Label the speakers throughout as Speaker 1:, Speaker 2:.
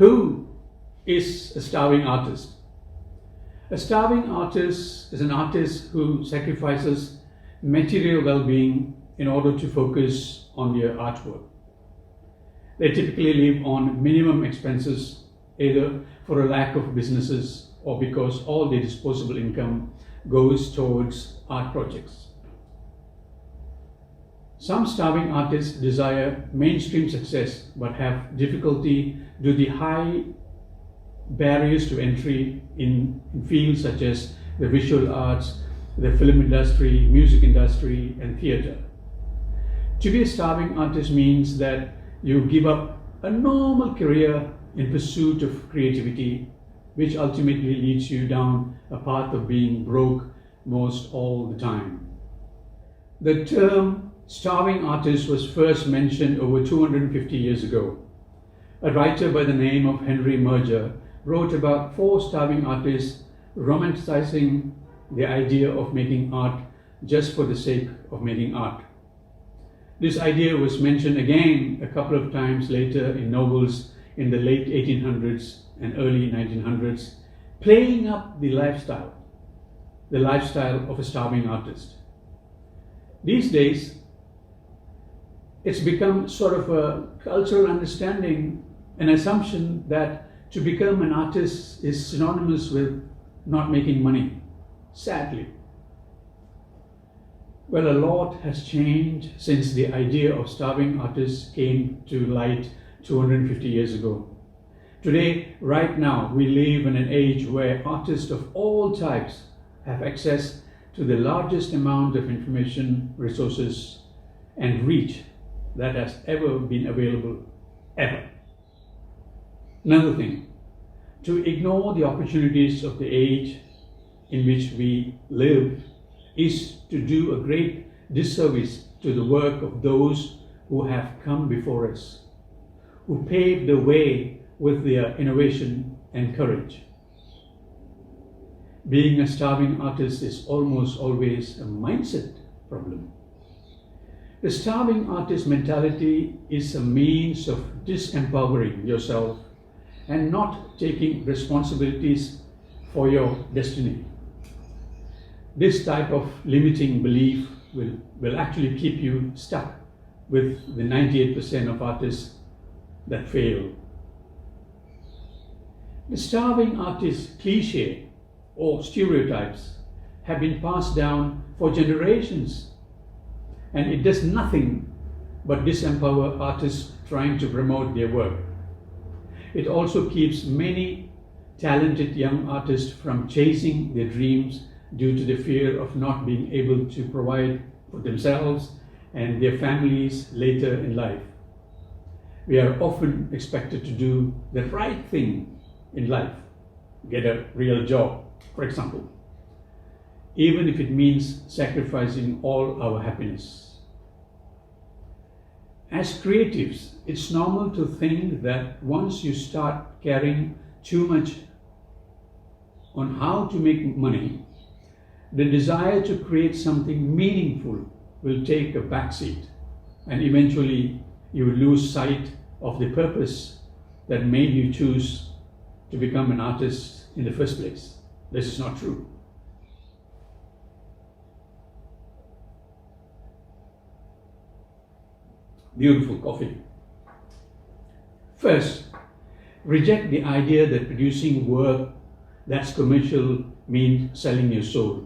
Speaker 1: Who is a starving artist? A starving artist is an artist who sacrifices material well-being in order to focus on their artwork. They typically live on minimum expenses, either for a lack of businesses or because all their disposable income goes towards art projects. Some starving artists desire mainstream success but have difficulty due to the high barriers to entry in fields such as the visual arts, the film industry, music industry, and theatre. To be a starving artist means that you give up a normal career in pursuit of creativity, which ultimately leads you down a path of being broke most all the time. The term starving artist was first mentioned over 250 years ago. A writer by the name of Henry Merger wrote about 4 starving artists romanticizing the idea of making art just for the sake of making art. This idea was mentioned again a couple of times later in novels in the late 1800s and early 1900s, playing up the lifestyle of a starving artist. These days, it's become sort of a cultural understanding, an assumption that to become an artist is synonymous with not making money, sadly. Well, a lot has changed since the idea of starving artists came to light 250 years ago. Today, right now, we live in an age where artists of all types have access to the largest amount of information, resources, and reach that has ever been available, ever. Another thing, to ignore the opportunities of the age in which we live is to do a great disservice to the work of those who have come before us, who paved the way with their innovation and courage. Being a starving artist is almost always a mindset problem. The starving artist mentality is a means of disempowering yourself and not taking responsibilities for your destiny. This type of limiting belief will actually keep you stuck with the 98% of artists that fail. The starving artist cliché or stereotypes have been passed down for generations, and it does nothing but disempower artists trying to promote their work. It also keeps many talented young artists from chasing their dreams due to the fear of not being able to provide for themselves and their families later in life. We are often expected to do the right thing in life, get a real job, for example, even if it means sacrificing all our happiness. As creatives, it's normal to think that once you start caring too much on how to make money, the desire to create something meaningful will take a backseat, and eventually you will lose sight of the purpose that made you choose to become an artist in the first place. This is not true. Beautiful coffee. First, reject the idea that producing work that's commercial means selling your soul.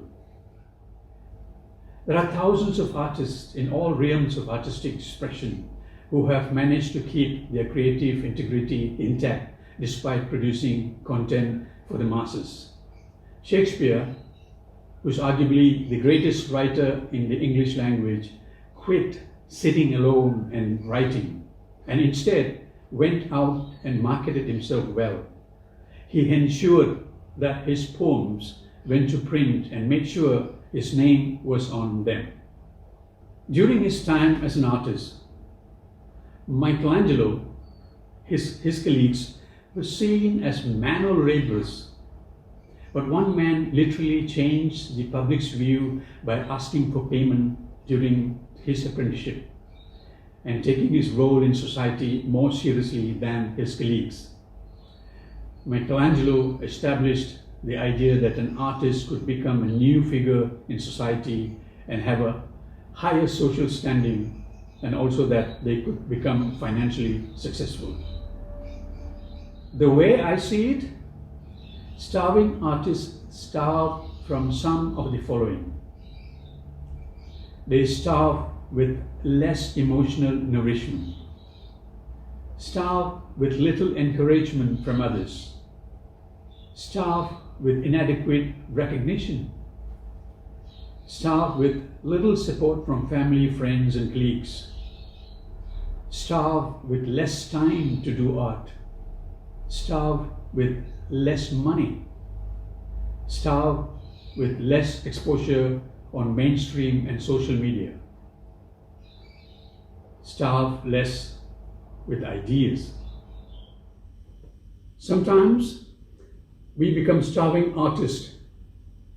Speaker 1: There are thousands of artists in all realms of artistic expression who have managed to keep their creative integrity intact despite producing content for the masses. Shakespeare, who's arguably the greatest writer in the English language, quit sitting alone and writing, and instead went out and marketed himself well. He ensured that his poems went to print and made sure his name was on them. During his time as an artist, Michelangelo, his colleagues, were seen as manual laborers. But one man literally changed the public's view by asking for payment during his apprenticeship and taking his role in society more seriously than his colleagues. Michelangelo established the idea that an artist could become a new figure in society and have a higher social standing, and also that they could become financially successful. The way I see it, starving artists starve from some of the following. They starve with less emotional nourishment, starve with little encouragement from others, starve with inadequate recognition, starve with little support from family, friends, and colleagues, starve with less time to do art, starve with less money, starve with less exposure on mainstream and social media, starve less with ideas. Sometimes we become starving artists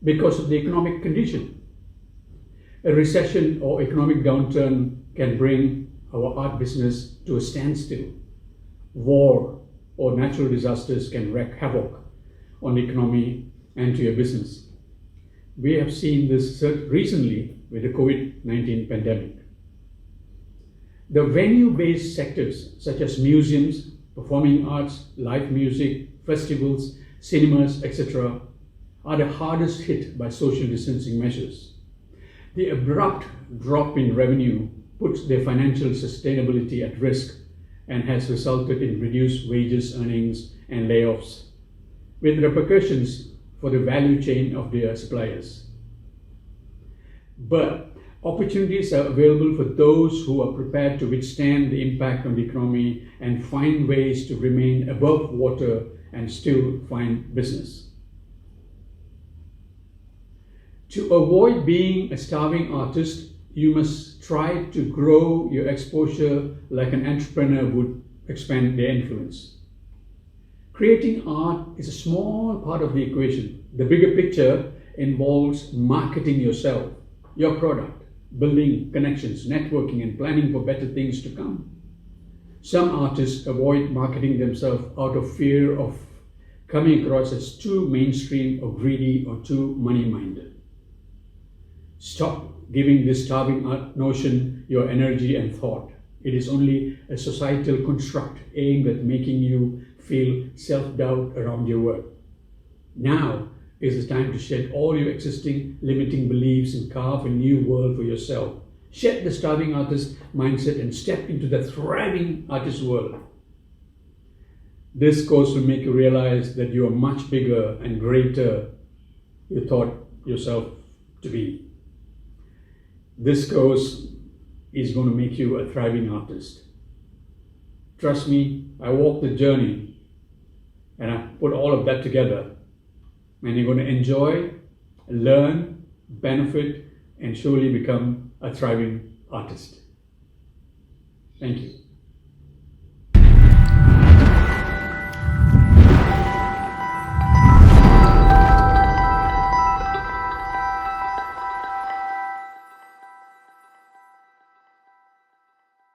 Speaker 1: because of the economic condition. A recession or economic downturn can bring our art business to a standstill. War or natural disasters can wreak havoc on the economy and to your business. We have seen this recently with the COVID-19 pandemic. The venue-based sectors such as museums, performing arts, live music, festivals, cinemas, etc. are the hardest hit by social distancing measures. The abrupt drop in revenue puts their financial sustainability at risk and has resulted in reduced wages, earnings, and layoffs, with repercussions for the value chain of their suppliers. But opportunities are available for those who are prepared to withstand the impact on the economy and find ways to remain above water and still find business. To avoid being a starving artist, you must try to grow your exposure like an entrepreneur would expand their influence. Creating art is a small part of the equation. The bigger picture involves marketing yourself, your product, building connections, networking, and planning for better things to come. Some artists avoid marketing themselves out of fear of coming across as too mainstream or greedy or too money-minded. Stop giving this starving art notion your energy and thought. It is only a societal construct aimed at making you feel self-doubt around your work. Now is the time to shed all your existing limiting beliefs and carve a new world for yourself. Shed the starving artist mindset and step into the thriving artist world. This course will make you realize that you are much bigger and greater you thought yourself to be. This course is going to make you a thriving artist. Trust me, I walked the journey and I put all of that together, and you're going to enjoy, learn, benefit, and surely become a thriving artist. Thank you.